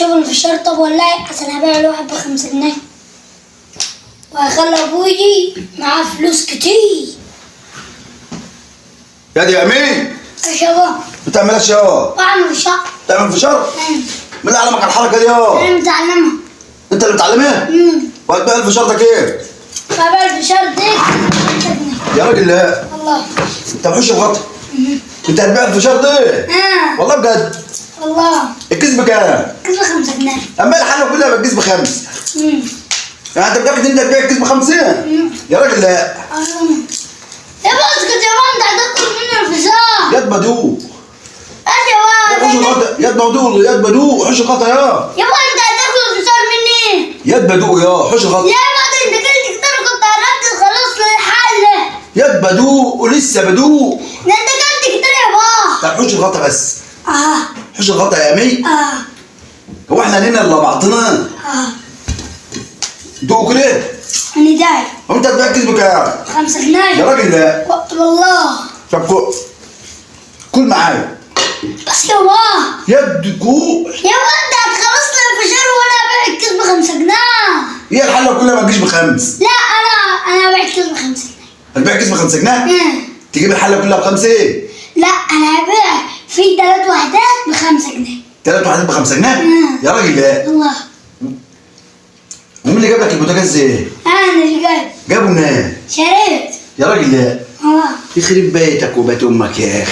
شوف الفشار. طب والله عشان هبيع الواحد ب5 جنيه وهخلي ابوي معاه فلوس كتير. يا دي امين. يا شباب بتعمل ايه يا بعمل فشار. بتعمل فشار؟ مين اللي علمك على الحركه دي انا متعلمها. انت اللي متعلمها؟ وهتبيع الفشار ده كام؟ هبيع الفشار ده ب5 جنيه. يا راجل لا والله. انت بحوش الغطا. انت هتبيع الفشار ده؟ والله بجد؟ والله. الكيس بكام؟ الكيس ب5 جنيه. اما الحلوه كلها بالكيس ب5. يعني انت متاكد ان انت هتبيع الكيس ب50؟ يا راجل لا. يا بابا اسكت يا بابا، انت هتاكل مني الفشار. يد بدوق. يا بابا حوش الغطا. يد بدوق حوش الغطا يا بابا انت هتاكل الفشار مني. يد بدوق يا حوش الغطا. يا بابا انت كنت كتير كنت قربت خلاص للحل. يد بدوق ولسه بدوق. ده انت كنت كتير يا بابا. طب حوش الغطا بس. اه حوش الغطا يا امي. هو احنا لينا الا بعضنا؟ دوق كده. انا داير. هو انت هتبيع الكيس بكام؟ 5 جنيه. يا راجل لا. والله. طب كل معايا. بس يا بابا. يد كوع. يا بابا انت هتخلص لي الفشار وانا هبيع الكيس ب5 جنيه. هي الحله كلها ما تجيش ب5. لا انا هبيع الكيس ب5 جنيه. هتبيع الكيس ب5 جنيه؟ تجيب الحله كلها ب5 ايه؟ لا انا هبيع في 3 وحدات ب5 جنيه. 3 وحدات ب5 جنيه؟ يا راجل لا. والله. ومين اللي جاب لك البوتاجاز ايه؟ انا اللي جابه منين؟ شريت. يا راجل لا. والله. يخرب بيتك وبيت امك يا اخي.